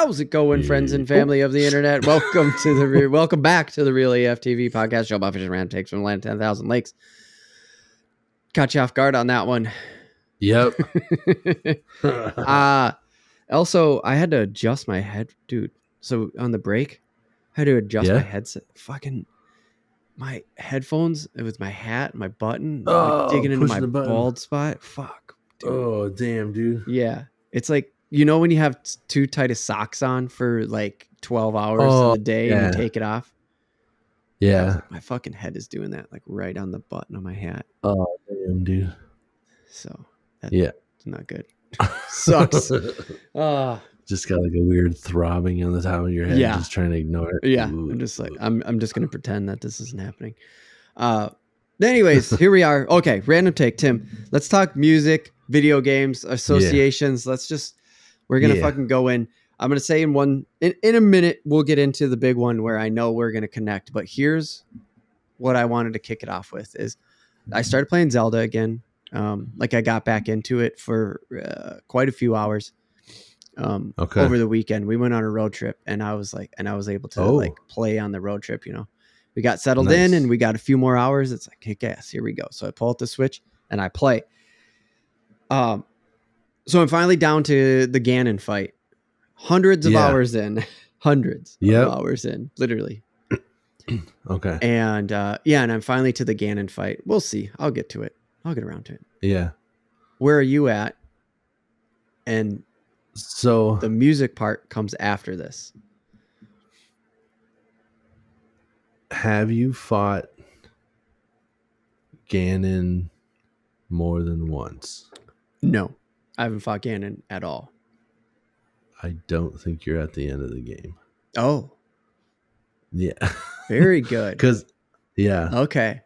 How's it going, friends and family of the internet? Welcome back to the Real AF TV podcast show about fishing random takes from the land of 10,000 lakes. Caught you off guard on that one. Yep. Also, I had to adjust my head, dude. So on the break, I had to adjust my headset. Fucking my headphones. It was my hat, my button, digging into my bald spot. Fuck. Dude. Oh, damn, dude. Yeah. It's like, you know, when you have too tight of socks on for like 12 hours of the day and you take it off. Yeah. Like, my fucking head is doing that, like right on the button of my hat. Oh, damn, dude. So it's not good. Sucks. Just got like a weird throbbing on the top of your head. Yeah. Just trying to ignore it. Yeah. I'm just like, I'm just going to pretend that this isn't happening. Anyways, here we are. Okay. Random take, Tim. Let's talk music, video games, associations. We're going to fucking go in. I'm going to say in a minute, we'll get into the big one where I know we're going to connect, but here's what I wanted to kick it off with is I started playing Zelda again. Like I got back into it for quite a few hours over the weekend. We went on a road trip and I was able to like play on the road trip, you know. We got settled in and we got a few more hours. It's like, kick ass, here we go. So I pull out the Switch and I play. So I'm finally down to the Ganon fight. Hundreds of hours in. Hundreds of hours in, literally. Okay. And and I'm finally to the Ganon fight. We'll see. I'll get to it. I'll get around to it. Yeah. Where are you at? And so the music part comes after this. Have you fought Ganon more than once? No, I haven't fought Ganon at all. I don't think you're at the end of the game. Oh. Yeah. Very good. Because, okay.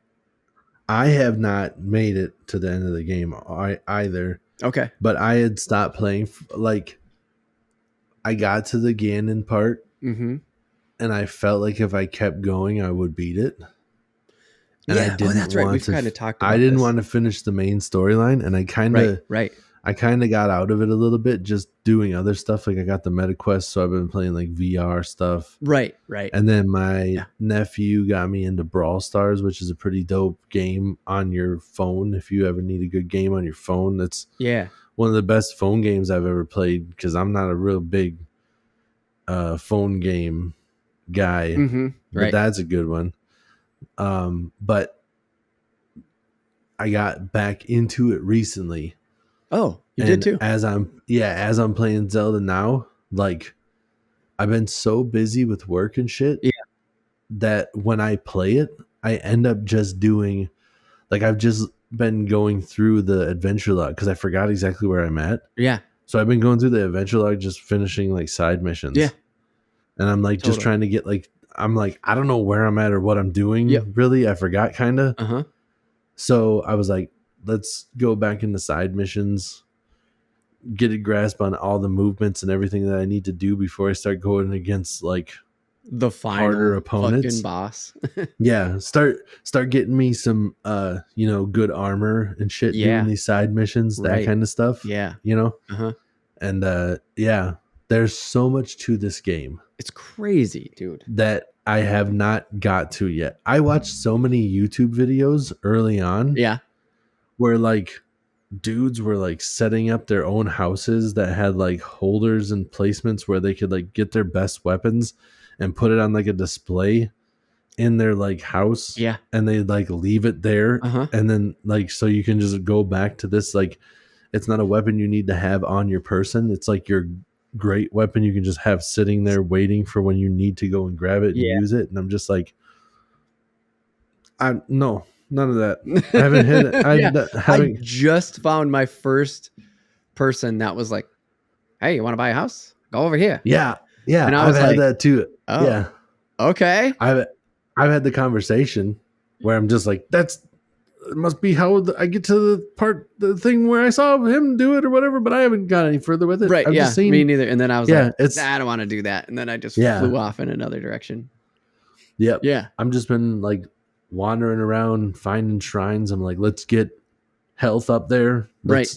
I have not made it to the end of the game either. Okay. But I had stopped playing. I got to the Ganon part. Mm-hmm. And I felt like if I kept going, I would beat it. And I didn't that's right. We've kind of talked about I didn't want to finish the main storyline. And I kind of I kind of got out of it a little bit just doing other stuff. Like I got the meta quest, so I've been playing like VR stuff. Right. And then my nephew got me into Brawl Stars, which is a pretty dope game on your phone. If you ever need a good game on your phone, that's one of the best phone games I've ever played because I'm not a real big phone game guy. Mm-hmm. But that's a good one. But I got back into it recently. Oh, you did too. As I'm playing Zelda now, like I've been so busy with work and shit that when I play it, I end up just doing like I've just been going through the adventure log because I forgot exactly where I'm at. Yeah. So I've been going through the adventure log, just finishing like side missions. Yeah. And I'm like just trying to get like I'm like I don't know where I'm at or what I'm doing. Really, I forgot kind of. Uh-huh. So I was like, let's go back into side missions, get a grasp on all the movements and everything that I need to do before I start going against like the final harder opponents. Fucking boss. Yeah, start getting me some good armor and shit doing these side missions, that kind of stuff. Yeah. You know? Uh-huh. And there's so much to this game. It's crazy, dude. That I have not got to yet. I watched so many YouTube videos early on. Yeah. Where like dudes were like setting up their own houses that had like holders and placements where they could like get their best weapons and put it on like a display in their like house. Yeah. And they like leave it there. Uh-huh. And then like, so you can just go back to this, like, it's not a weapon you need to have on your person. It's like your great weapon you can just have sitting there waiting for when you need to go and grab it and use it. And I'm just like, no. None of that. I haven't hit it. I just found my first person that was like, "Hey, you want to buy a house? Go over here." Yeah. And I was had that too. Oh, yeah. Okay. I've had the conversation where I'm just like, it must be how I get to the thing where I saw him do it or whatever, but I haven't got any further with it. Right. Just seen, me neither. And then I was like, I don't want to do that. And then I just flew off in another direction. Yep. Yeah. I'm just been like wandering around finding shrines. I'm like, let's get health up there. Right.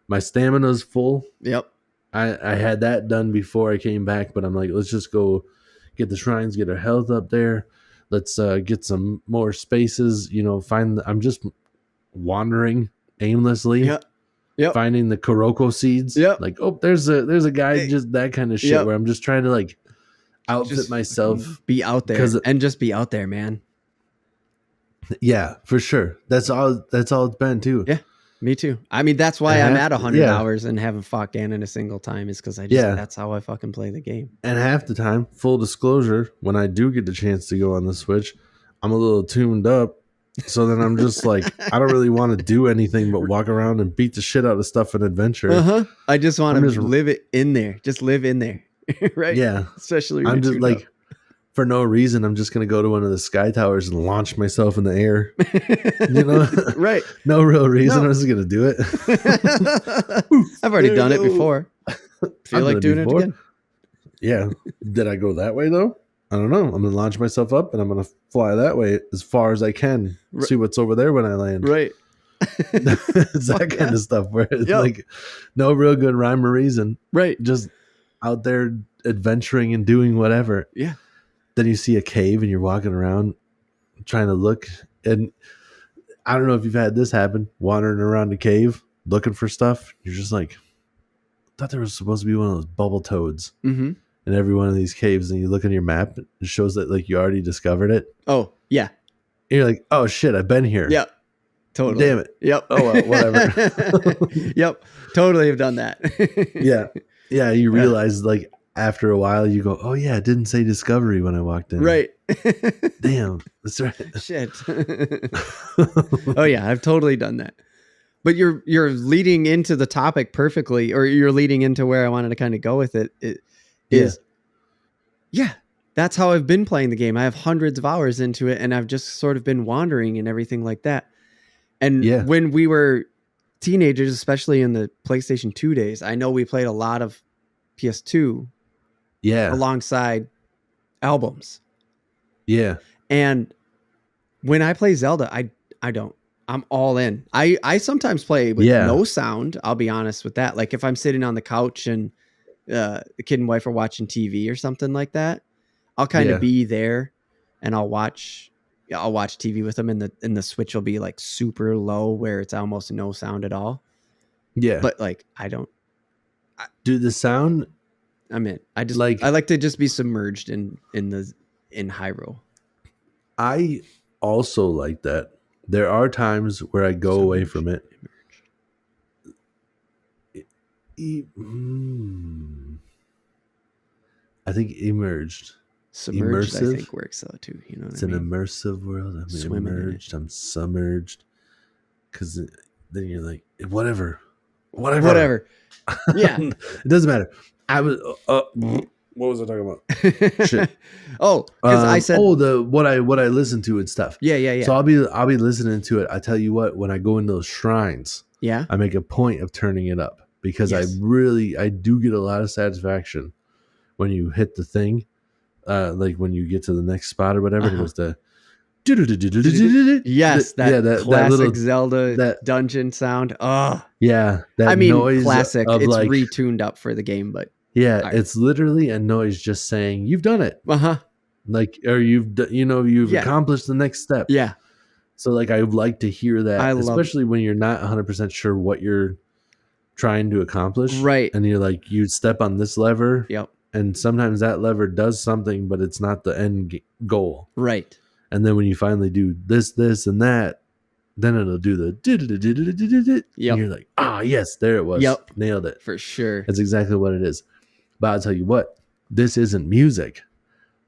My stamina's full. Yep. I had that done before I came back, but I'm like, let's just go get the shrines, get our health up there. Let's get some more spaces. I'm just wandering aimlessly. Yep. Finding the Kuroko seeds. Yep. Like, oh, there's a guy, just that kind of shit where I'm just trying to like outfit just myself. Be out there and just be out there, man. Yeah, for sure. That's all it's been too. Yeah. Me too. I mean, that's why I'm at 100 hours and haven't fought Ganon a single time is because that's how I fucking play the game. And half the time, full disclosure, when I do get the chance to go on the Switch, I'm a little tuned up. So then I'm just like, I don't really want to do anything but walk around and beat the shit out of stuff and adventure. I just want to live it in there. Just live in there. Right? Yeah. Especially when I'm just like, up. For no reason, I'm just going to go to one of the sky towers and launch myself in the air. Right. No real reason. I'm just going to do it. I've already done it before. Feel like doing it again. Yeah. Did I go that way though? I don't know. I'm going to launch myself up and I'm going to fly that way as far as I can. See what's over there when I land. Right. It's that kind of stuff where it's like no real good rhyme or reason. Right. Just out there adventuring and doing whatever. Yeah. Then you see a cave and you're walking around trying to look. And I don't know if you've had this happen, wandering around the cave looking for stuff. You're just like, I thought there was supposed to be one of those bubble toads. Mm-hmm. In every one of these caves, and you look at your map, it shows that like you already discovered it. Oh, yeah. And you're like, oh shit, I've been here. Yep. Totally. Damn it. Yep. Oh well, whatever. Yep. Totally have done that. Yeah. Yeah. You realize like after a while you go, oh yeah, it didn't say discovery when I walked in. Right. Damn. That's right. Shit. Oh yeah, I've totally done that. But you're leading into the topic perfectly, or you're leading into where I wanted to kind of go with it. That's how I've been playing the game. I have hundreds of hours into it and I've just sort of been wandering and everything like that. And when we were teenagers, especially in the PlayStation 2 days, I know we played a lot of PS2 alongside albums. Yeah. And when I play Zelda, I don't. I'm all in. I sometimes play with no sound. I'll be honest with that. Like if I'm sitting on the couch and the kid and wife are watching TV or something like that, I'll kind of be there and I'll watch TV with them, and the Switch will be like super low where it's almost no sound at all. Yeah. But like I don't do the sound. I'm in. I like to just be submerged in Hyrule. I also like that. There are times where I go away from it. I think emerged. Submerged, immersive. I think works though too. You know, it's an immersive world. I'm immersed. I'm submerged. Because then you're like, whatever. Yeah, it doesn't matter. I was. What was I talking about? Shit. Oh, because I said what I listened to and stuff. Yeah. So I'll be listening to it. I tell you what, when I go in those shrines, I make a point of turning it up because I do get a lot of satisfaction when you hit the thing, like when you get to the next spot or whatever. It goes to that classic little Zelda dungeon sound. Oh yeah, noise classic. It's like, retuned up for the game, but. Yeah, it's literally a noise just saying you've done it. Like, or you've accomplished the next step. Yeah. So like, I would like to hear that, especially when you're not 100% sure what you're trying to accomplish. Right. And you're like, you step on this lever. Yep. And sometimes that lever does something, but it's not the end goal. Right. And then when you finally do this, and that, then it'll do the yep. And you're like, yes, there it was. Yep. Nailed it. For sure. That's exactly what it is. But I'll tell you what, this isn't music.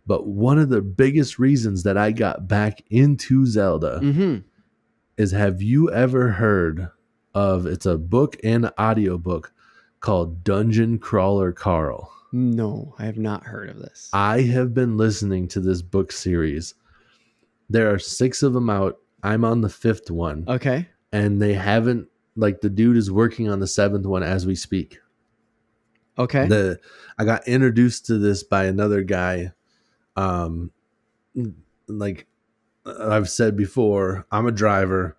But one of the biggest reasons that I got back into Zelda is, have you ever heard of, it's a book and audio book called Dungeon Crawler Carl? No, I have not heard of this. I have been listening to this book series. There are 6 of them out. I'm on the 5th one. Okay. And they haven't, like, the dude is working on the 7th one as we speak. Okay. I got introduced to this by another guy. Like I've said before, I'm a driver.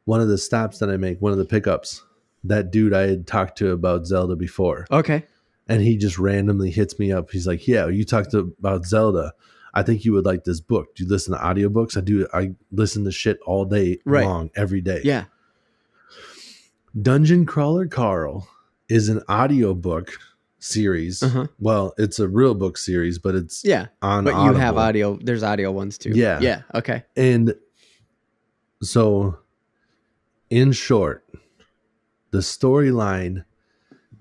One of the stops that I make, one of the pickups, that dude I had talked to about Zelda before. Okay. And he just randomly hits me up. He's like, yeah, you talked about Zelda. I think you would like this book. Do you listen to audiobooks? I do. I listen to shit all day long, every day. Yeah. Dungeon Crawler Carl is an audiobook series. Well, it's a real book series, but it's on but Audible. You have audio. There's audio ones too. Yeah. Okay. And so, in short, the storyline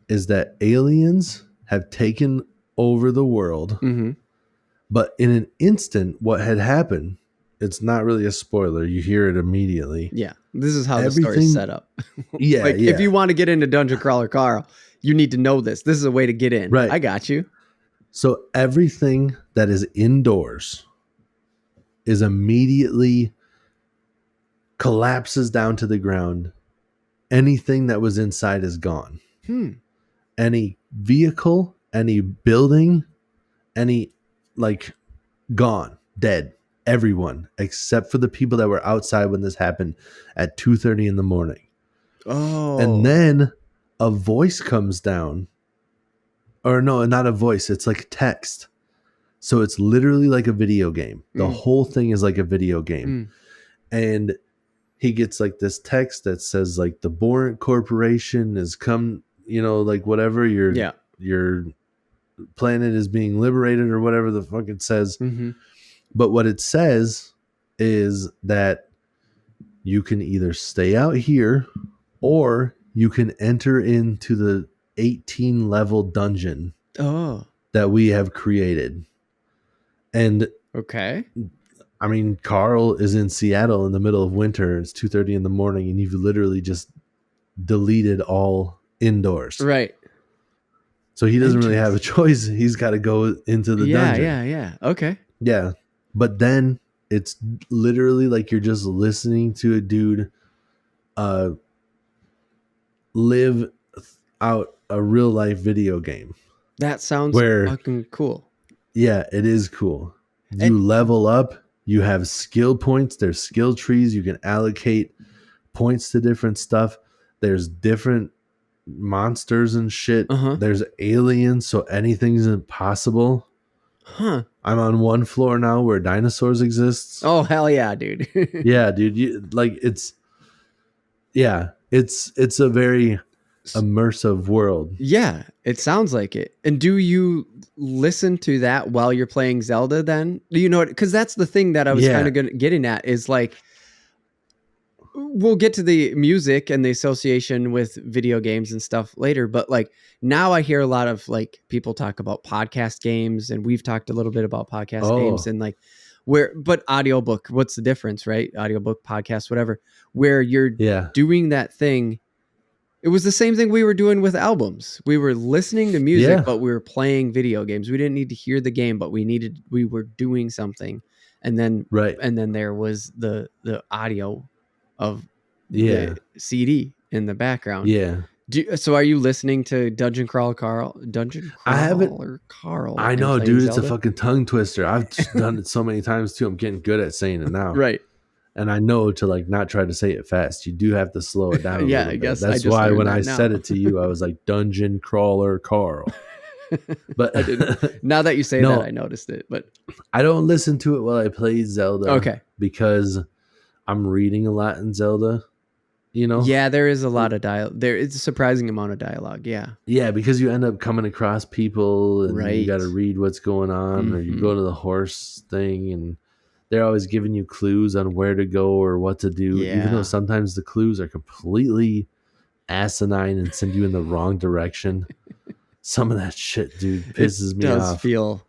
is that aliens have taken over the world, but in an instant, what had happened, it's not really a spoiler. You hear it immediately. Yeah. This is how the story's set up. Like, if you want to get into Dungeon Crawler Carl, you need to know this. This is a way to get in. Right. I got you. So everything that is indoors is immediately collapses down to the ground. Anything that was inside is gone. Any vehicle, any building, any gone, dead. Everyone except for the people that were outside when this happened at 2:30 in the morning. Oh. And then a voice comes down. Or no, not a voice. It's like text. So it's literally like a video game. The whole thing is like a video game. And he gets like this text that says like the Borant Corporation has come, whatever your planet is being liberated or whatever the fuck it says. But what it says is that you can either stay out here or you can enter into the 18 level dungeon that we have created. And I mean, Carl is in Seattle in the middle of winter. It's 2:30 in the morning, and you've literally just deleted all indoors. Right. So he doesn't really have a choice. He's got to go into the dungeon. Yeah. Okay. Yeah. But then it's literally like you're just listening to a dude live out a real life video game. That sounds fucking cool. Yeah, it is cool. You level up. You have skill points. There's skill trees. You can allocate points to different stuff. There's different monsters and shit. There's aliens, so anything's impossible. I'm on one floor now where dinosaurs exist. Oh, hell yeah, dude. Yeah, dude. It's a very immersive world. Yeah, it sounds like it. And do you listen to that while you're playing Zelda then? Do you know what? Because that's the thing that I was kind of getting at is like, we'll get to the music and the association with video games and stuff later. But like now I hear a lot of like people talk about podcast games, and we've talked a little bit about podcast games and like but audiobook, what's the difference, right? Audiobook, podcast, whatever, where you're doing that thing. It was the same thing we were doing with albums. We were listening to music, but we were playing video games. We didn't need to hear the game, but we were doing something. And then, and then there was the audio of the CD in the background. Yeah. So are you listening to Dungeon Crawler Carl? I haven't. Carl. I know, dude. Zelda? It's a fucking tongue twister. I've done it so many times too. I'm getting good at saying it now. Right. And I know to like not try to say it fast. You do have to slow it down. I guess that's why when I said it to you, I was like Dungeon Crawler Carl. But I didn't. Now that you say that, I noticed it. But I don't listen to it while I play Zelda. Okay. Because I'm reading a lot in Zelda. Yeah, there is a lot of dialogue. There is a surprising amount of dialogue. Yeah, because you end up coming across people, and you got to read what's going on, or you go to the horse thing, and they're always giving you clues on where to go or what to do, even though sometimes the clues are completely asinine and send you in the wrong direction. Some of that shit, dude, pisses me off. It does feel.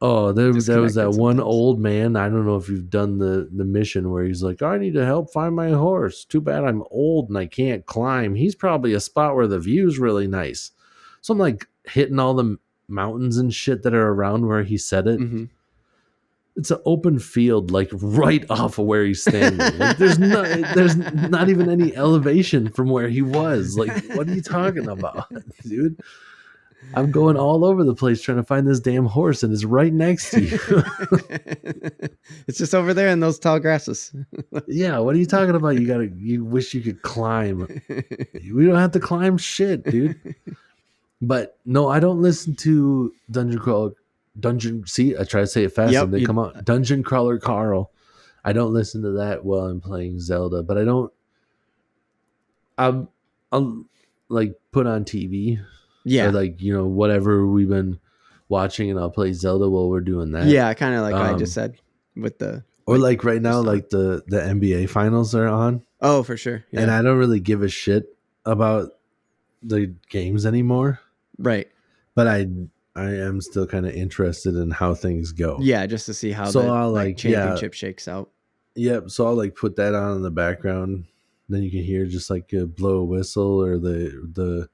Oh, there was that one old man. I don't know if you've done the mission where he's like, I need to help find my horse. Too bad I'm old and I can't climb. He's probably a spot where the view's really nice. So I'm like hitting all the mountains and shit that are around where he said it. It's an open field, like right off of where he's standing. Like, there's not even any elevation from where he was. Like, what are you talking about, dude? I'm going all over the place trying to find this damn horse, and it's right next to you. It's just over there in those tall grasses. Yeah, what are you talking about? You wish you could climb. We don't have to climb shit, dude. But no, I don't listen to Dungeon Crawler. See, I try to say it fast and they come out. Dungeon Crawler Carl. I don't listen to that while I'm playing Zelda, but I don't. I'll like put on TV. Yeah. Or like, whatever we've been watching, and I'll play Zelda while we're doing that. Yeah, kind of like I just said with the. Or like right now, like the NBA finals are on. Oh, for sure. Yeah. And I don't really give a shit about the games anymore. Right. But I am still kind of interested in how things go. Yeah, just to see how the championship shakes out. Yep. So I'll like put that on in the background. Then you can hear just like a blow a whistle, or the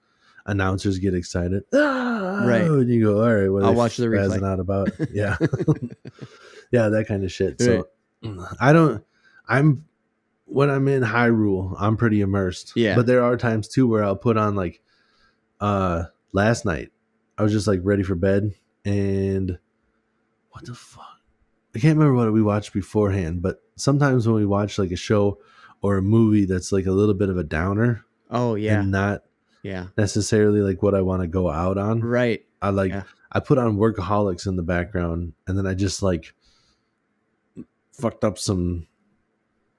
announcers get excited. Right. And you go, all right, what I'll watch the replay. Out about. Yeah. Yeah, that kind of shit. Right. So when I'm in Hyrule, I'm pretty immersed. Yeah. But there are times too where I'll put on like last night I was just like ready for bed, and what the fuck? I can't remember what we watched beforehand, but sometimes when we watch like a show or a movie that's like a little bit of a downer. Oh yeah. And not necessarily like what I want to go out on. Right. I put on Workaholics in the background, and then I just like fucked up some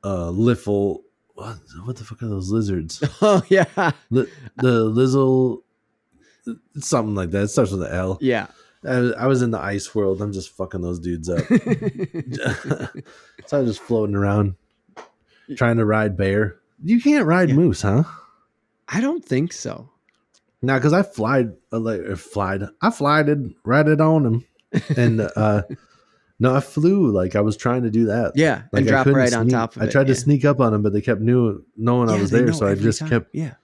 Liffle. What the fuck are those lizards? Oh yeah. The Lizzle, something like that. It starts with an L. Yeah. I was in the ice world. I'm just fucking those dudes up. So I was just floating around trying to ride bear. You can't ride moose, huh? I don't think so. Now, because I flied right it on him. And no, I flew. Like I was trying to do that. Yeah, like, and drop right on top of it. I tried to sneak up on him, but they kept knowing I was there. So I just kept I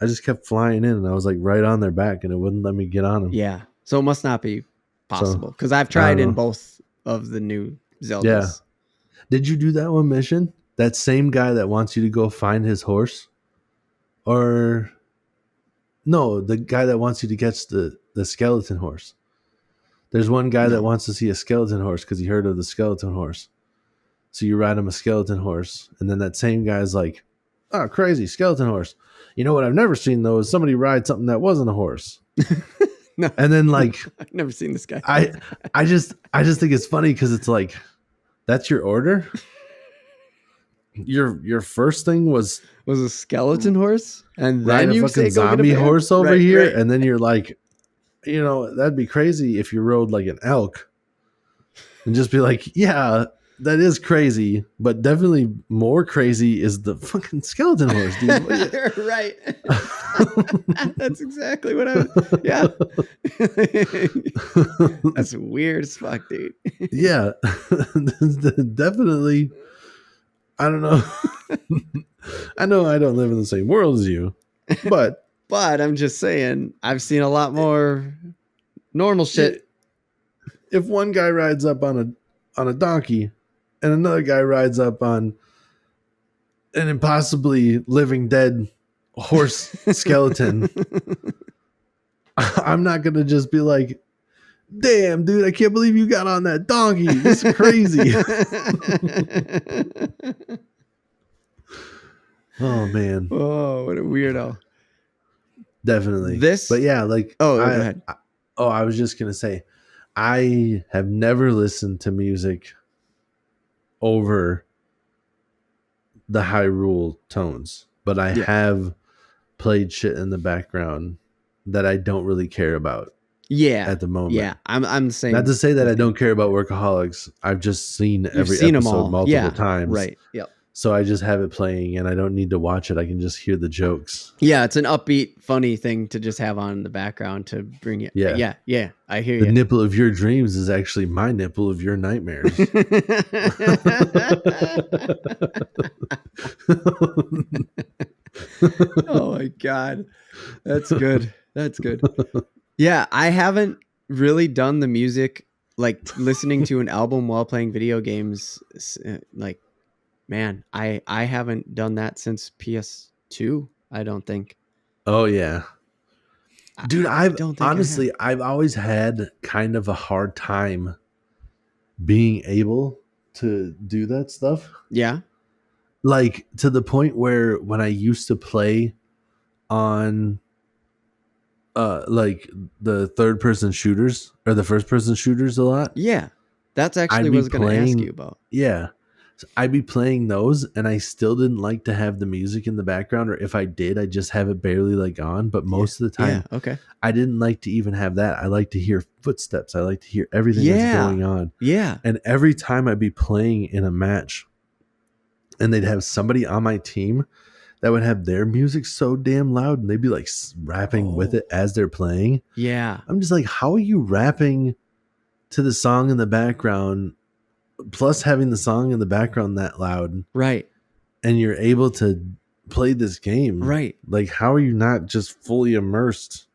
just kept flying in, and I was like right on their back, and it wouldn't let me get on them. Yeah. So it must not be possible, because I've tried in both of the new Zeldas. Yeah. Did you do that one mission? That same guy that wants you to go find his horse? Or no, the guy that wants you to catch the skeleton horse. There's one guy that wants to see a skeleton horse because he heard of the skeleton horse. So you ride him a skeleton horse, and then that same guy's like, oh, crazy, skeleton horse. You know what I've never seen, though, is somebody ride something that wasn't a horse. No. And then like I've never seen this guy. I just think it's funny because it's like, that's your order? Your first thing was a skeleton horse, and then you a fucking zombie horse over here, and then you're like, that'd be crazy if you rode like an elk, and just be like, yeah, that is crazy, but definitely more crazy is the fucking skeleton horse, dude. Right. That's exactly what yeah. That's weird as fuck, dude. Yeah. Definitely. I don't know. I know I don't live in the same world as you, but I'm just saying I've seen a lot more normal shit. If one guy rides up on a donkey and another guy rides up on an impossibly living dead horse skeleton, I'm not going to just be like, damn, dude, I can't believe you got on that donkey. This is crazy. Oh, man. Oh, what a weirdo. Definitely. But yeah, like, go ahead. I was just going to say, I have never listened to music over the Hyrule tones, but I have played shit in the background that I don't really care about. Yeah. At the moment. Yeah. I'm the same. Not to say that I don't care about Workaholics. I've just seen every episode multiple times. Right. Yep. So I just have it playing, and I don't need to watch it. I can just hear the jokes. Yeah, it's an upbeat, funny thing to just have on in the background to bring it. Yeah. I hear you. The nipple of your dreams is actually my nipple of your nightmares. Oh my God. That's good. That's good. Yeah, I haven't really done the music, like listening to an album while playing video games. Like, man, I haven't done that since PS2, I don't think. Oh, yeah. Dude, I've always had kind of a hard time being able to do that stuff. Yeah. Like, to the point where when I used to play on like the third person shooters or the first person shooters a lot. Yeah. That's actually what I was going to ask you about. Yeah. So I'd be playing those and I still didn't like to have the music in the background, or if I did, I just have it barely like on. But most of the time, okay. I didn't like to even have that. I like to hear footsteps. I like to hear everything that's going on. Yeah. And every time I'd be playing in a match and they'd have somebody on my team that would have their music so damn loud and they'd be like rapping with it as they're playing. Yeah. I'm just like, how are you rapping to the song in the background plus having the song in the background that loud? Right. And you're able to play this game. Right. Like, how are you not just fully immersed?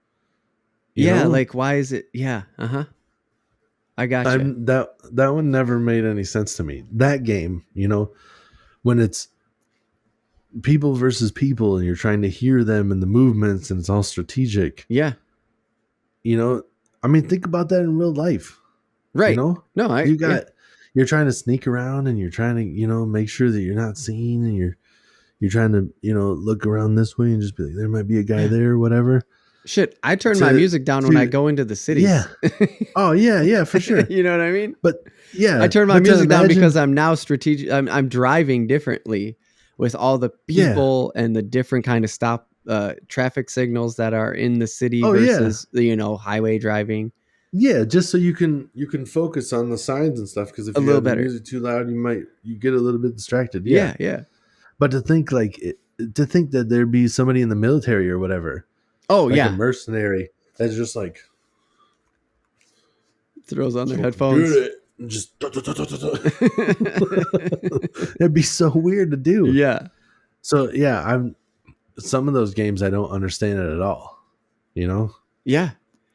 You know? Like, why is it? Yeah. I got you. That one never made any sense to me. That game, when it's people versus people and you're trying to hear them and the movements and it's all strategic. Yeah. I mean, think about that in real life. Right. No, you're trying to sneak around and you're trying to, make sure that you're not seen, and you're trying to, look around this way and just be like, there might be a guy there or whatever. Shit, I turn my music down when I go into the cities. Yeah. Oh, yeah, for sure. You know what I mean? But yeah, I turn my music down because I'm now strategic. I'm driving differently with all the people and the different kind of stop traffic signals that are in the city versus highway driving. Yeah, just so you can focus on the signs and stuff, because if you have the music too loud, you get a little bit distracted. Yeah. But to think that there'd be somebody in the military or whatever. Oh, like a mercenary that's just like throws on their headphones. Just it'd be so weird to do. Yeah. So some of those games I don't understand it at all. Yeah.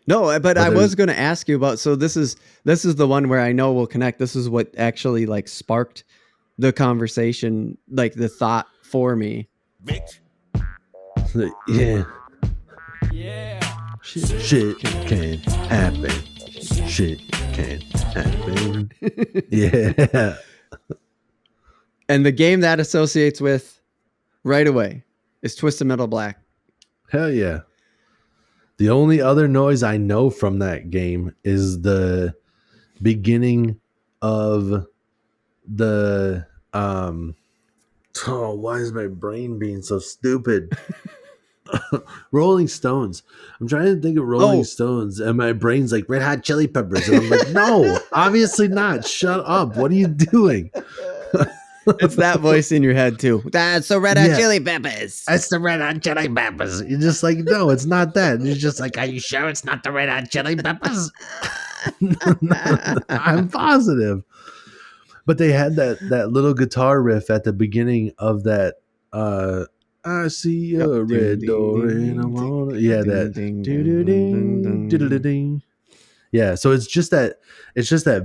No, but I was going to ask you about. So this is the one where I know we'll connect. This is what actually like sparked the conversation, like the thought for me. Yeah. Shit can happen. Shit can happen. Yeah. And the game that associates with right away is Twisted Metal Black. Hell yeah. The only other noise I know from that game is the beginning of the why is my brain being so stupid? Rolling Stones. I'm trying to think of Rolling Stones, and my brain's like Red Hot Chili Peppers, and I'm like, no, obviously not. Shut up. What are you doing? It's that voice in your head too. That's the Red Hot Chili Peppers. That's the Red Hot Chili Peppers. You're just like, no, it's not that. You're just like, are you sure it's not the Red Hot Chili Peppers? I'm positive. But they had that little guitar riff at the beginning of that. I see a red door and I wanna. Yeah, that. Yeah, so it's just that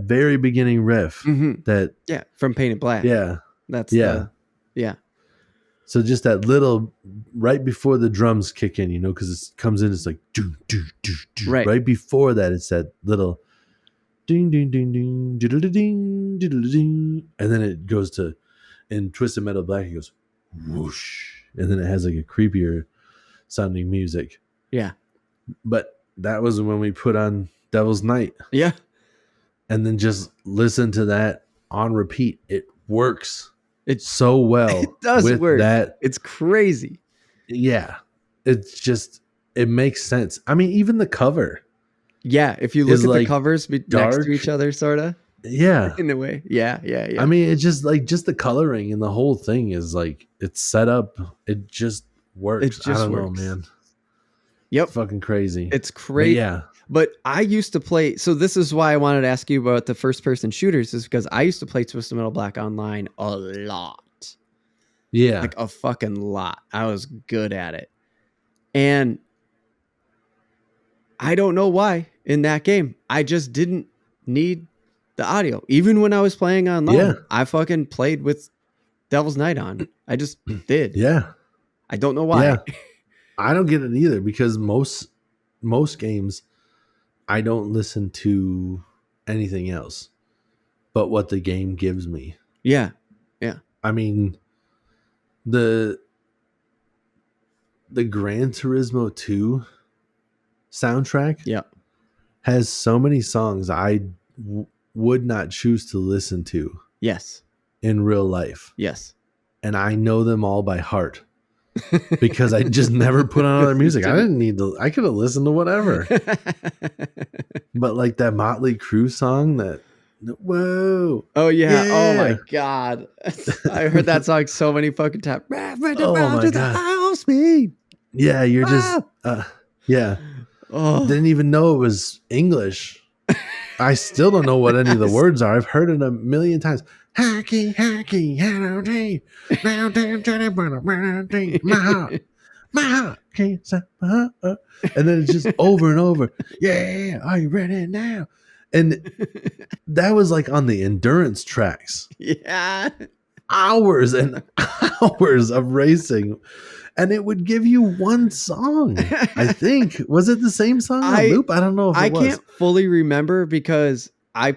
very beginning riff that. Yeah, from Painted Black. Yeah, that's yeah. So just that little right before the drums kick in, because it comes in, it's like do do do do. Right before that, it's that little ding ding ding ding diddle ding diddle ding, and then it goes to in Twisted Metal Black. It goes whoosh, and then it has like a creepier sounding music. Yeah, but that was when we put on Devil's Night. Yeah, and then just listen to that on repeat. It works. It's so well. It does with work. That it's crazy. Yeah, it's just it makes sense. I mean, even the cover. Yeah, if you look at the covers next to each other, sort of. Yeah, in a way. Yeah. I mean, it's just like the coloring and the whole thing is like it's set up. It just works. It just I don't works. know, man. Yep, it's fucking crazy. It's crazy. Yeah, but I used to play. So this is why I wanted to ask you about the first-person shooters, is because I used to play Twisted Metal Black online a lot. Yeah, like a fucking lot. I was good at it, and I don't know why in that game I just didn't need the audio. Even when I was playing online, I fucking played with Devil's Night on. I just did. Yeah. I don't know why. Yeah. I don't get it either, because most games I don't listen to anything else but what the game gives me. Yeah. Yeah. I mean, the Gran Turismo 2 soundtrack Yeah. has so many songs I would not choose to listen to. Yes. In real life. Yes. And I know them all by heart because I just never put on other music. I didn't need to. I could have listened to whatever. But like that Motley Crue song, that whoa. Oh yeah. Oh my god. I heard that song so many fucking times. Oh my god. Speed. Yeah, you're just yeah. Oh. Didn't even know it was English. I still don't know what any of the words are. I've heard it a million times. Hacky, hacky, hello, day. Now, my heart can't stop. And then it's just over and over. Yeah, are you ready now? And that was like on the endurance tracks. Yeah. Hours and hours of racing. And it would give you one song. I think. Was it the same song on loop? I don't know if it was. I can't fully remember because I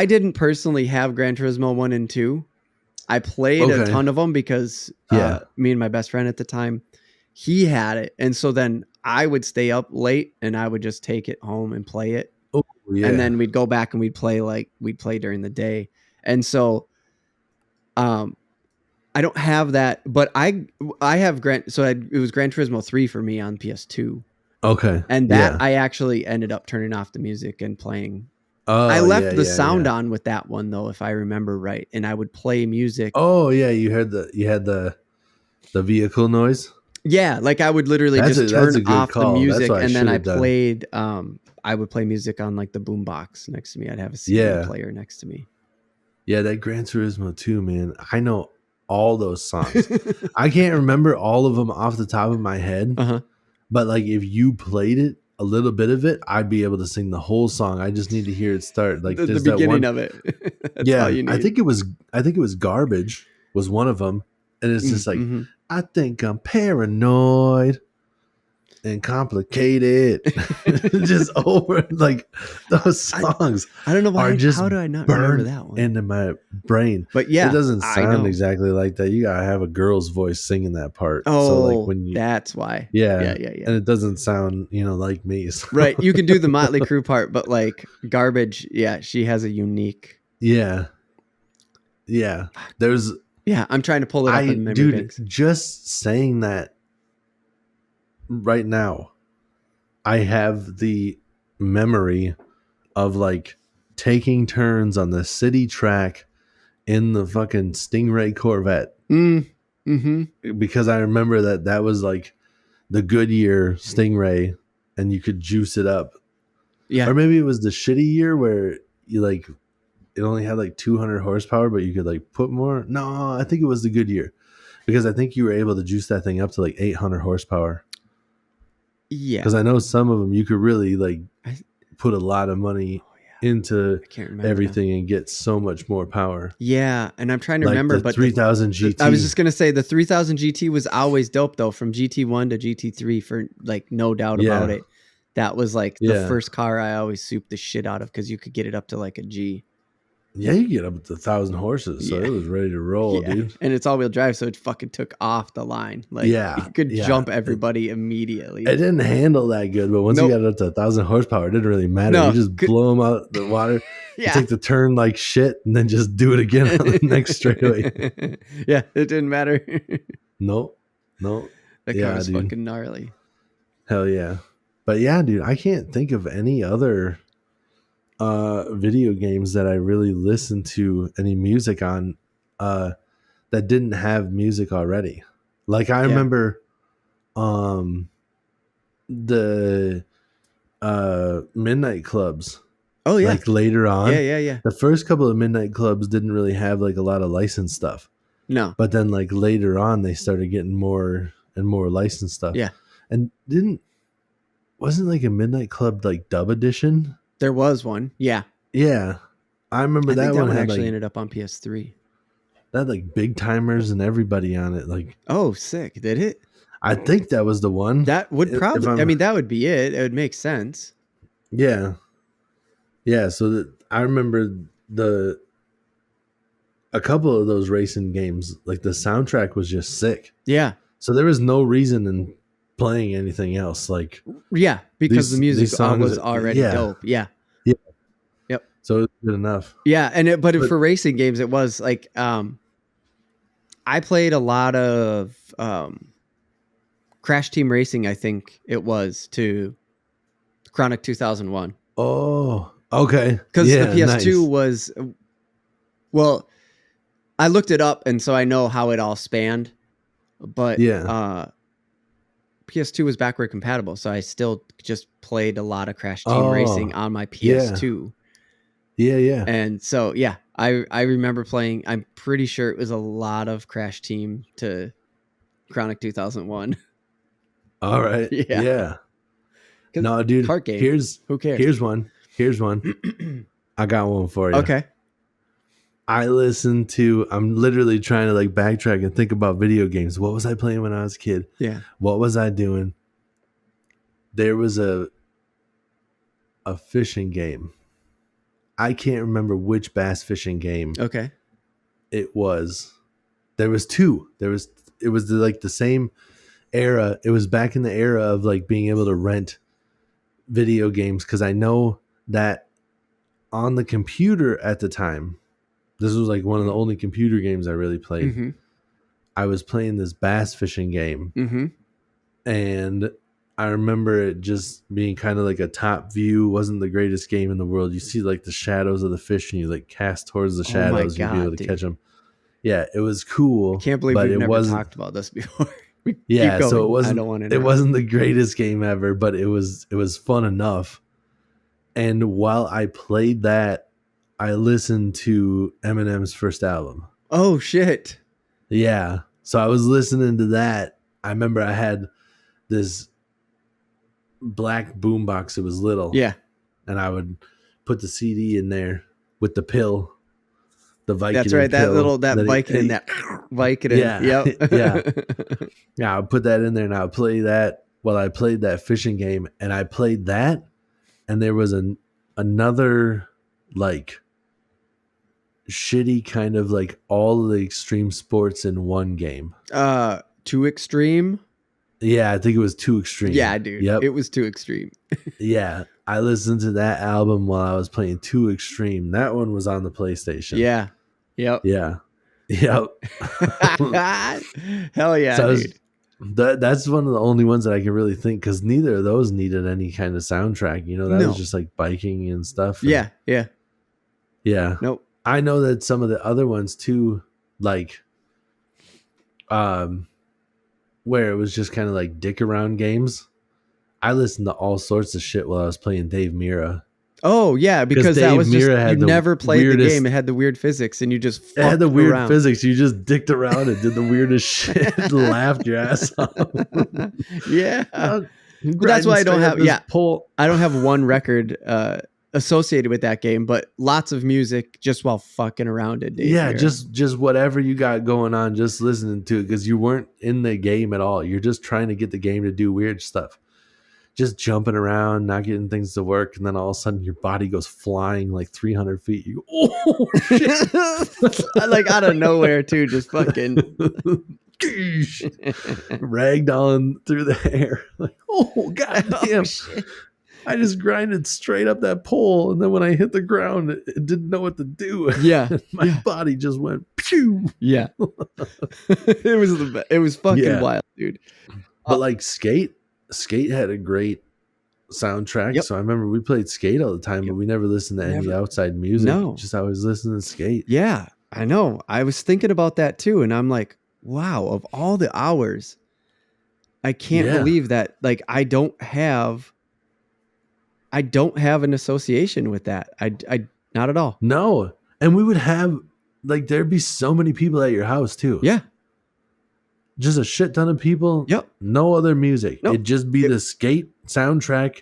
didn't personally have Gran Turismo 1 and 2. I played a ton of them because me and my best friend at the time, he had it. And so then I would stay up late and I would just take it home and play it. Oh, yeah. And then we'd go back and we'd play during the day. And so I don't have that, but I have it was Gran Turismo 3 for me on PS2. Okay. And that I actually ended up turning off the music and playing. I left the sound on with that one though, if I remember right, and I would play music. Oh yeah, you had the vehicle noise. Yeah, like I would literally just turn off the music, and then I played. I would play music on like the boombox next to me. I'd have a CD player next to me. Yeah, that Gran Turismo 2, man. I know all those songs. I can't remember all of them off the top of my head, but like if you played it, a little bit of it, I'd be able to sing the whole song. I just need to hear it start. Like the beginning of it. Yeah, I think it was Garbage was one of them, and it's just like I think I'm paranoid and complicated. Just over like those songs. I don't know why. How do I not remember that one into my brain? But yeah, it doesn't sound exactly like that. You gotta have a girl's voice singing that part. Oh, so like when that's why. Yeah, and it doesn't sound like me. So. Right, you can do the Motley Crue part, but like Garbage, she has a unique. Yeah. There's. Yeah, I'm trying to pull it up in memory banks. Just saying that. Right now, I have the memory of like taking turns on the city track in the fucking Stingray Corvette. Because I remember that was like the Goodyear Stingray and you could juice it up. Yeah. Or maybe it was the shitty year where you like it only had like 200 horsepower, but you could like put more. No, I think it was the Goodyear because I think you were able to juice that thing up to like 800 horsepower. Yeah, because I know some of them you could really like put a lot of money into everything and get so much more power. Yeah, and I'm trying to remember, but 3000 GT. I was just gonna say the 3000 GT was always dope though, from GT1 to GT3 for like no doubt about it. That was like the first car I always souped the shit out of because you could get it up to like a G. Yeah, you get up to 1,000 horses, so it was ready to roll, dude. And it's all-wheel drive, so it fucking took off the line. Like, you could jump everybody immediately. It didn't handle that good, but once you got it up to 1,000 horsepower, it didn't really matter. You just blow them out the water, you take the turn like shit, and then just do it again on the next straightaway. Yeah, it didn't matter. Nope. That car was fucking gnarly. Hell yeah. But yeah, dude, I can't think of any other video games that I really listened to any music on that didn't have music already. Like I remember the midnight clubs. Oh yeah. Like later on. Yeah. The first couple of midnight clubs didn't really have like a lot of licensed stuff. No. But then like later on they started getting more and more licensed stuff. Yeah. And wasn't like a midnight club like dub edition? There was one. Yeah. Yeah. I remember that one had actually like, ended up on PS3. That had like big timers and everybody on it. Like, oh, sick. Did it? I think that was the one. That would probably, I mean, that would be it. It would make sense. Yeah. Yeah. So I remember a couple of those racing games, like the soundtrack was just sick. Yeah. So there was no reason playing anything else. Like, yeah, because the music was already dope. Yeah. Yeah. Yep. So it's good enough. Yeah. But for racing games, it was like, I played a lot of, Crash Team Racing. I think it was to Chronic 2001. Oh, okay. Because the PS2 was, well, I looked it up, and so I know how it all spanned. But PS2 was backward compatible, so I still just played a lot of Crash Team Racing on my PS2. Yeah. And so, yeah, I remember playing. I'm pretty sure it was a lot of Crash Team to Chronic 2001. All right. Yeah. No, dude. Kart game. Who cares? Here's one. I got one for you. Okay. I'm literally trying to like backtrack and think about video games. What was I playing when I was a kid? Yeah. What was I doing? There was a fishing game. I can't remember which bass fishing game. Okay. It was. There was two. It was like the same era. It was back in the era of like being able to rent video games, because I know that on the computer at the time, this was like one of the only computer games I really played. Mm-hmm. I was playing this bass fishing game, mm-hmm. and I remember it just being kind of like a top view. Wasn't the greatest game in the world. You see like the shadows of the fish, and you like cast towards the shadows, you'd be able to catch them. Yeah, it was cool. I can't believe we've never talked about this before. Yeah, so it wasn't. I don't want to know. It wasn't the greatest game ever, but it was fun enough. And while I played that, I listened to Eminem's first album. Oh shit! Yeah, so I was listening to that. I remember I had this black boombox. It was little. Yeah, and I would put the CD in there with the pill. The Vicodin. That's right. That Vicodin. Vicodin. Yeah. Yep. Yeah. Yeah. I would put that in there, and I would play that while I played that fishing game. And I played that, and there was another like shitty kind of like all of the extreme sports in one game. Too Extreme. Yeah, I think it was Too Extreme. Yeah, dude. Yep. It was Too Extreme. Yeah. I listened to that album while I was playing Too Extreme. That one was on the PlayStation. Yeah. Yep. Yeah. Yep. Hell yeah, so dude. That's one of the only ones that I can really think, because neither of those needed any kind of soundtrack. You know, that was just like biking and stuff. Yeah. Yeah. Yeah. Nope. I know that some of the other ones too, like, where it was just kind of like dick around games. I listened to all sorts of shit while I was playing Dave Mirra. Oh yeah, because that was just, you never played the game. It had the weird physics, and you just it had the weird physics. You just dicked around and did the weirdest shit, laughed your ass off. Yeah, that's why I don't have I don't have one record associated with that game, but lots of music just while fucking around it. Yeah, just whatever you got going on, just listening to it, because you weren't in the game at all. You're just trying to get the game to do weird stuff. Just jumping around, not getting things to work, and then all of a sudden your body goes flying like 300 feet. You go, oh shit! Like out of nowhere too, just fucking ragdolling through the air. Like, oh goddamn! Shit. I just grinded straight up that pole, and then when I hit the ground, it didn't know what to do. Yeah, my body just went pew. Yeah, it was fucking wild, dude. But like Skate had a great soundtrack. Yep. So I remember we played Skate all the time, but we never listened to any outside music. No. Just always listening to Skate. Yeah, I know. I was thinking about that too. And I'm like, wow, of all the hours, I can't believe that. Like, I don't have an association with that. I not at all. No. And we would have, like, there'd be so many people at your house too. Yeah. Just a shit ton of people. Yep. No other music. Nope. It'd just be the Skate soundtrack.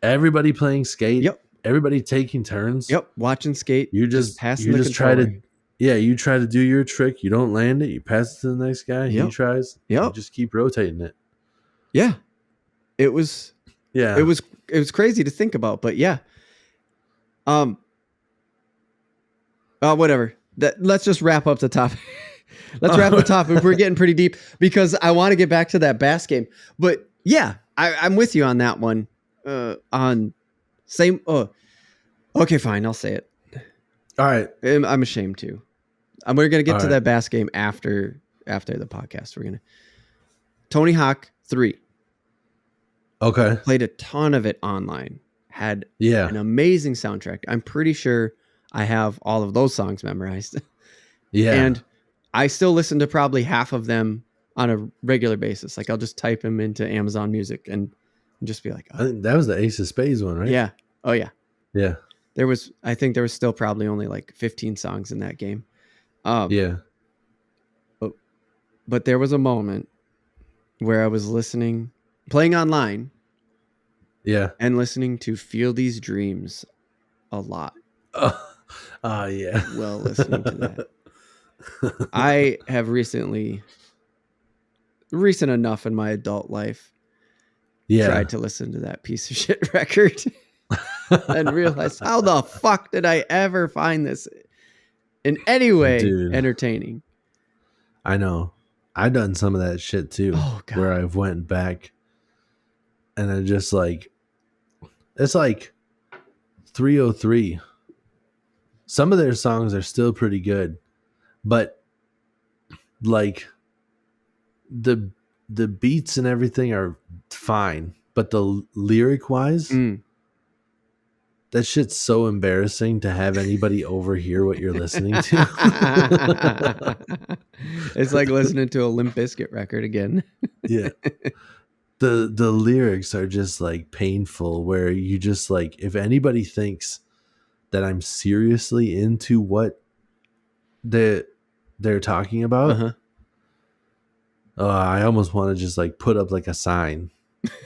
Everybody playing Skate. Yep. Everybody taking turns. Yep. Watching Skate. You just passing the controller. You try to do your trick. You don't land it. You pass it to the next guy. Yep. He tries. Yep. You just keep rotating it. Yeah. It was. Yeah. It was crazy to think about, but yeah. Whatever. Let's just wrap up the topic. Let's wrap the topic. We're getting pretty deep because I want to get back to that bass game. But Yeah, I'm with you on that one. On same. Oh, okay, fine. I'll say it. All right. I'm ashamed too. We're gonna get All to right. that bass game after the podcast. We're gonna Tony Hawk 3. Okay. Played a ton of it online. Had Yeah. an amazing soundtrack. I'm pretty sure I have all of those songs memorized. Yeah. And I still listen to probably half of them on a regular basis. Like I'll just type them into Amazon Music and just be like, I think that was the Ace of Spades one, right? Yeah. Oh yeah. Yeah. I think there was still probably only like 15 songs in that game. Yeah. But there was a moment where I was playing online. Yeah. And listening to Feel These Dreams a lot. Yeah. Well, listening to that. I have recent enough in my adult life, tried to listen to that piece of shit record and realized, how the fuck did I ever find this in any way entertaining? I know. I've done some of that shit too. Oh, God. Where I've went back and I just like, it's like 303. Some of their songs are still pretty good, but like the beats and everything are fine, but the lyric wise, that shit's so embarrassing to have anybody overhear what you're listening to. It's like listening to a Limp Bizkit record again. Yeah. The lyrics are just like painful, where you just like, if anybody thinks that I'm seriously into what they're talking about, I almost want to just like put up like a sign.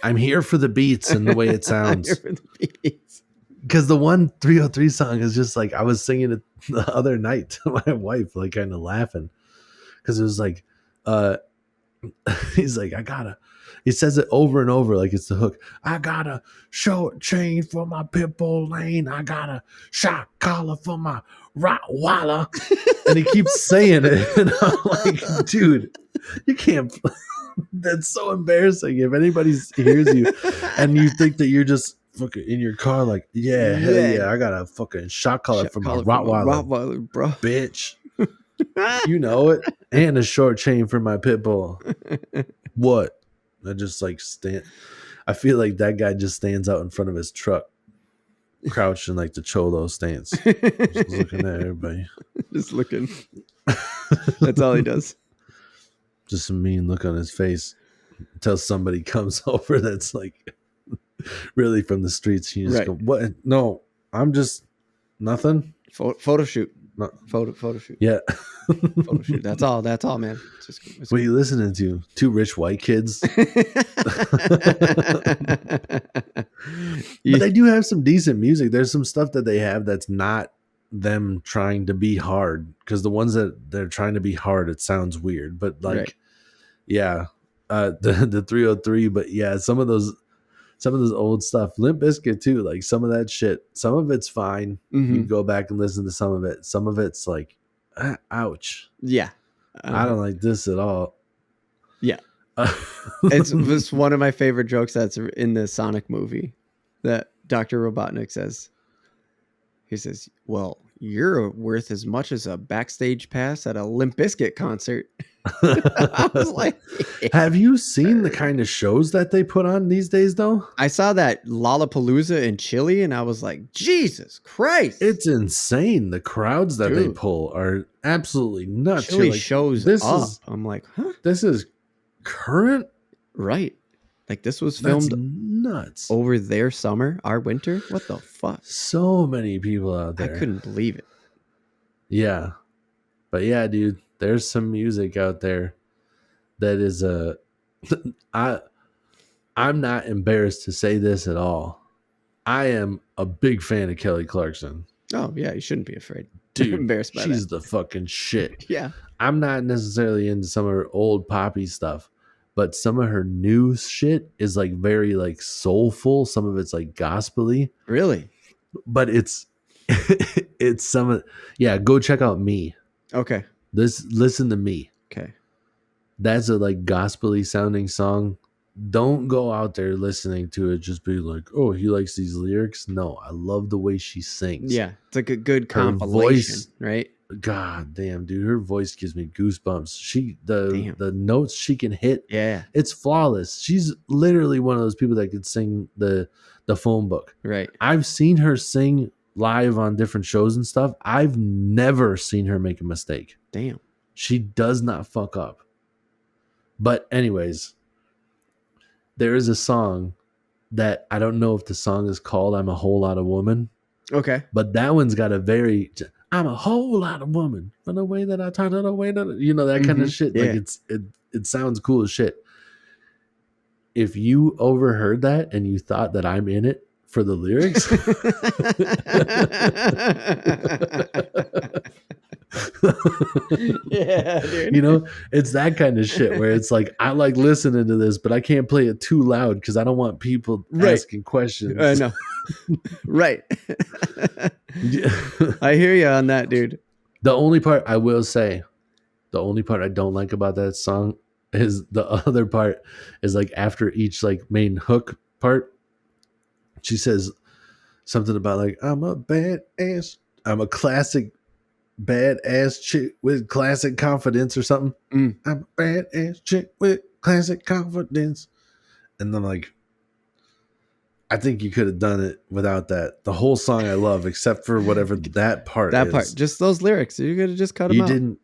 I'm here for the beats and the way it sounds. I'm here for the beats. Because the one 303 song is just like, I was singing it the other night to my wife, like kind of laughing. Because it was like, he's like, he says it over and over like it's the hook. I got a short chain for my pit bull lane. I got a shot collar for my Rottweiler. And he keeps saying it. And I'm like, dude, you can't. That's so embarrassing. If anybody hears you and you think that you're just fucking in your car, like, hell yeah, I got a fucking shot collar for my Rottweiler, bro. Bitch. You know it. And a short chain for my pit bull. What? I just like I feel like that guy just stands out in front of his truck, crouched in like the cholo stance, just looking at everybody. Just looking. That's all he does. Just a mean look on his face until somebody comes over that's like really from the streets. You just go, what? No, I'm just nothing. Photo shoot. No. Photo shoot. Yeah. Photo shoot. That's all, man. What are you listening to? Two rich white kids. But they do have some decent music. There's some stuff that they have that's not them trying to be hard, because the ones that they're trying to be hard, it sounds weird. But like, the 303. But yeah, some of those old stuff, Limp Bizkit too, like some of that shit, some of it's fine. You go back and listen to some of it. Some of it's like, ouch. Yeah. I don't like this at all. Yeah. It's one of my favorite jokes that's in the Sonic movie that Dr. Robotnik says. He says, well, you're worth as much as a backstage pass at a Limp Bizkit concert. I was like, have you seen the kind of shows that they put on these days, though? I saw that Lollapalooza in Chile, and I was like, Jesus Christ. It's insane. The crowds that they pull are absolutely nuts. Chile shows up. I'm like, huh? This is current? Right. Like this was filmed nuts over their summer, our winter. What the fuck? So many people out there. I couldn't believe it. Yeah. But yeah, dude, there's some music out there that is I'm not embarrassed to say this at all. I am a big fan of Kelly Clarkson. Oh yeah, you shouldn't be afraid. Dude, embarrassed by she's that. The fucking shit. Yeah. I'm not necessarily into some of her old poppy stuff, but some of her new shit is like very like soulful. Some of it's like gospel-y. Really? But it's some of, go check out Me. Okay. Listen to Me. Okay. That's a like gospel-y sounding song. don't go out there listening to it just be like, oh, he likes these lyrics. No, I love the way she sings. Yeah, it's like a good Her compilation, voice, right? God damn, dude, her voice gives me goosebumps. Damn. The notes she can hit, Yeah, it's flawless. She's literally one of those people that could sing the phone book. right. I've seen her sing live on different shows and stuff. I've never seen her make a mistake. Damn. She does not fuck up. But anyways, there is a song that I don't know if the song is called I'm a Whole Lot of Woman. Okay. But that one's got a very, I'm a whole lot of woman from the way that I talk to the way that, you know, that kind of shit. Yeah. Like it sounds cool as shit. If you overheard that and you thought that I'm in it for the lyrics, yeah, dude. You know, it's that kind of shit where it's like, I like listening to this, but I can't play it too loud because I don't want people asking questions. I know. Right. I hear you on that, dude. The only part I will say, the only part I don't like about that song is the other part is like after each like main hook part, she says something about like, I'm a classic badass chick with classic confidence or something. I'm a badass chick with classic confidence. And I'm like, I think you could have done it without that. The whole song I love, except for whatever that part That is. part, just those lyrics. You could have just cut them out. You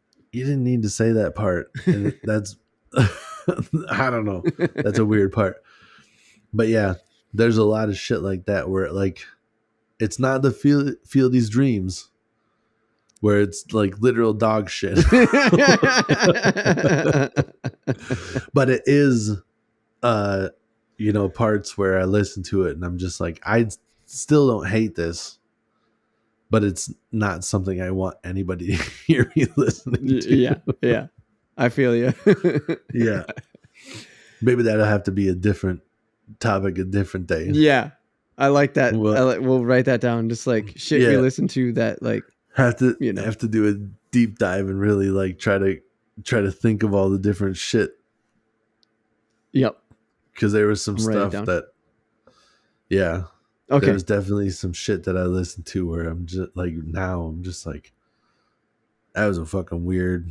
didn't need to say that part. And that's, I don't know. That's a weird part. But yeah, there's a lot of shit like that where like, it's not the feel these dreams where it's like literal dog shit. But it is, you know, parts where I listen to it and I'm just like, I still don't hate this, but it's not something I want anybody to hear me listening to. Yeah. I feel you. Yeah. Maybe that'll have to be a different topic, a different day. Yeah. I like that. Well, we'll write that down. Just like shit we listen to that like have to do a deep dive and really like try to think of all the different shit. Yep. Because there was some stuff that, yeah. Okay. There's definitely some shit that I listened to where I'm just like, now I'm just like, that was a fucking weird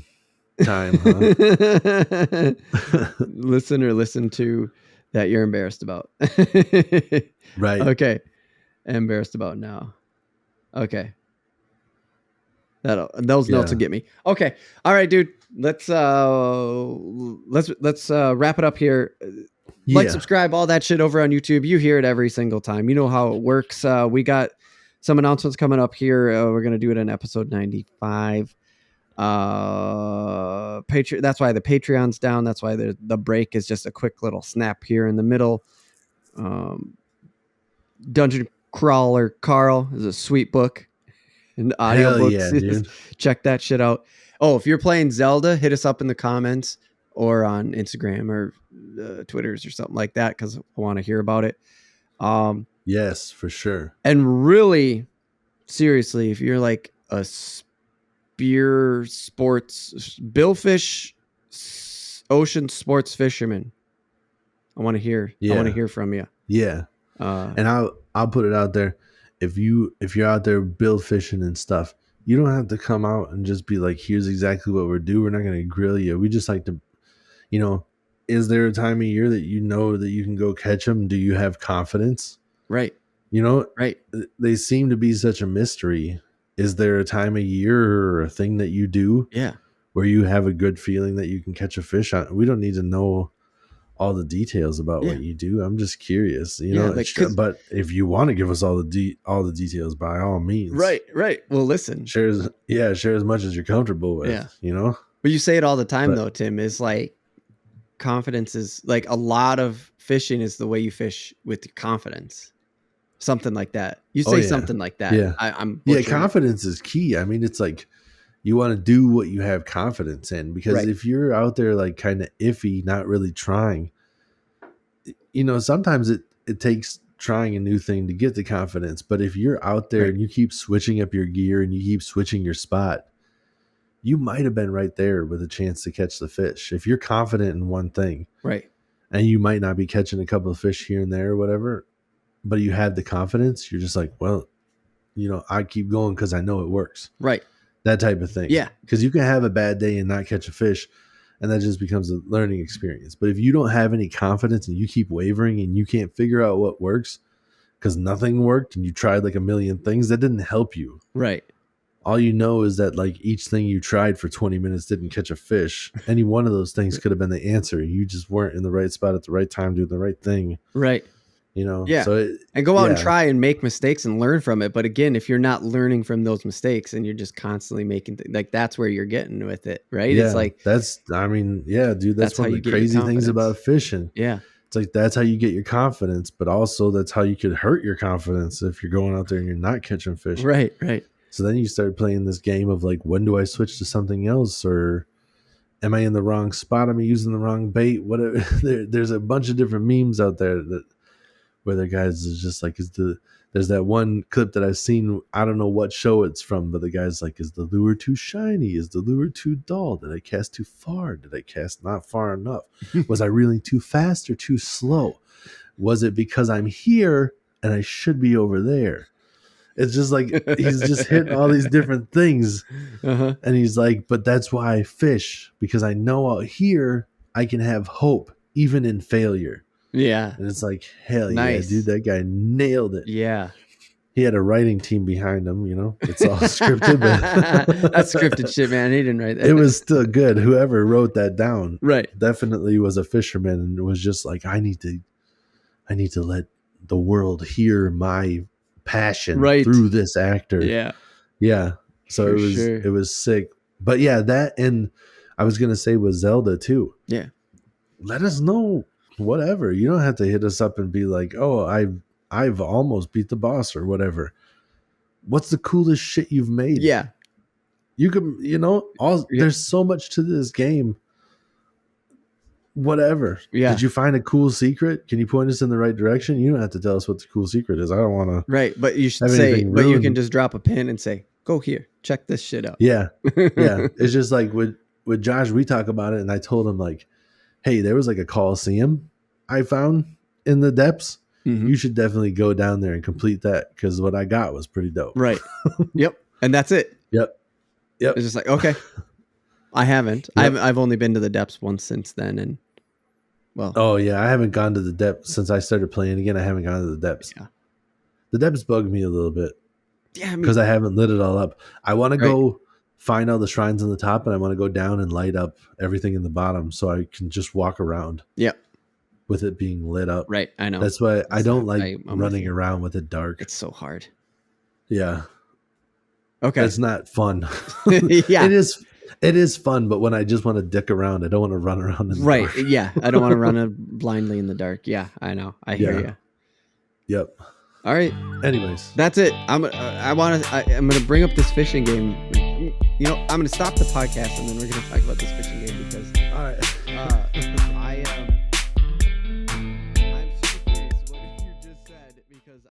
time, huh? Listen to that you're embarrassed about. Right. Okay. Embarrassed about now. Okay. Those notes will get me. Okay. All right, dude. Let's wrap it up here. Like, subscribe, all that shit over on YouTube. You hear it every single time. You know how it works. We got some announcements coming up here. We're gonna do it in episode 95. Patreon. That's why the Patreon's down. That's why the break is just a quick little snap here in the middle. Dungeon Crawler Carl is a sweet book and audiobooks. Yeah, dude. Check that shit out. Oh, if you're playing Zelda, hit us up in the comments or on Instagram or Twitters or something like that, because I want to hear about it. Yes, for sure. And really, seriously, if you're like a spear sports billfish ocean sports fisherman, I want to hear. Yeah. I want to hear from you. Yeah. And I'll put it out there. If you're out there bill fishing and stuff, you don't have to come out and just be like, here's exactly what we're doing. We're not going to grill you. We just like to, you know, is there a time of year that you know that you can go catch them? Do you have confidence? Right. You know, right. They seem to be such a mystery. Is there a time of year or a thing that you do? Yeah. Where you have a good feeling that you can catch a fish on? We don't need to know all the details about what you do. I'm just curious, you know. Like, but if you want to give us all the details, by all means. Right. Well, listen. Share as much as you're comfortable with. Yeah. You know. But you say it all the time, though, Tim. Is like confidence is like a lot of fishing is the way you fish with your confidence. Something like that. You say something like that. Yeah. I'm confidence is key. I mean, it's like you want to do what you have confidence in, because if you're out there like kind of iffy, not really trying, you know, sometimes it takes trying a new thing to get the confidence. But if you're out there and you keep switching up your gear and you keep switching your spot, you might have been right there with a chance to catch the fish. If you're confident in one thing. Right. and you might not be catching a couple of fish here and there or whatever, but you have the confidence. You're just like, well, I keep going because I know it works. Right. That type of thing. Yeah. Because you can have a bad day and not catch a fish, and that just becomes a learning experience. But if you don't have any confidence and you keep wavering and you can't figure out what works because nothing worked and you tried like a million things, that didn't help you. Right. All you know is that like each thing you tried for 20 minutes didn't catch a fish. Any one of those things could have been the answer. You just weren't in the right spot at the right time doing the right thing. Right. Yeah. So and go out and try and make mistakes and learn from it. But again, if you're not learning from those mistakes and you're just constantly making like that's where you're getting with it, right? Yeah, it's like dude, that's one of the crazy things about fishing. Yeah. It's like that's how you get your confidence, but also that's how you could hurt your confidence if you're going out there and you're not catching fish. Right, right. So then you start playing this game of like, when do I switch to something else, or am I in the wrong spot? Am I using the wrong bait? Whatever. There's a bunch of different memes out there where the guys is just like, there's that one clip that I've seen. I don't know what show it's from, but the guy's like, is the lure too shiny? Is the lure too dull? Did I cast too far? Did I cast not far enough? Was I reeling too fast or too slow? Was it because I'm here and I should be over there? It's just like, he's just hitting all these different things. Uh-huh. And he's like, but that's why I fish, because I know out here I can have hope even in failure. Yeah. And it's like, hell nice. Yeah, dude, that guy nailed it. Yeah. He had a writing team behind him, it's all scripted. But that's scripted shit, man. He didn't write that. It was still good. Whoever wrote that down, right, definitely was a fisherman, and it was just like, I need to let the world hear my passion through this actor. Yeah. So it was sick. But yeah, that, and I was gonna say with Zelda too. Yeah. Let us know. Whatever. You don't have to hit us up and be like, oh, I've almost beat the boss or whatever. What's the coolest shit you've made? Yeah. You can, there's so much to this game. Whatever. Yeah. Did you find a cool secret? Can you point us in the right direction? You don't have to tell us what the cool secret is. I don't want to. Right. But you should say, but you can just drop a pin and say, go here, check this shit out. Yeah. Yeah. It's just like with Josh, we talk about it, and I told him like, hey, there was like a Coliseum I found in the depths. Mm-hmm. You should definitely go down there and complete that, because what I got was pretty dope. Right. Yep. And that's it. Yep. It's just like, okay. I haven't. Yep. I've only been to the depths once since then, and well. Oh yeah, I haven't gone to the depths since I started playing again. I haven't gone to the depths. Yeah. The depths bug me a little bit. Yeah, because I haven't lit it all up. I want to go find all the shrines on the top, and I want to go down and light up everything in the bottom, so I can just walk around. Yep. With it being lit up. Right. I know. That's why I don't like running around with it dark. It's so hard. Yeah. Okay. It's not fun. Yeah. It is fun, but when I just want to dick around, I don't want to run around in the dark. Yeah. I don't want to run blindly in the dark. Yeah, I know. I hear you. Yep. All right. Anyways, that's it. I'm gonna bring up this fishing game. I'm gonna stop the podcast and then we're gonna talk about this fishing game because all right.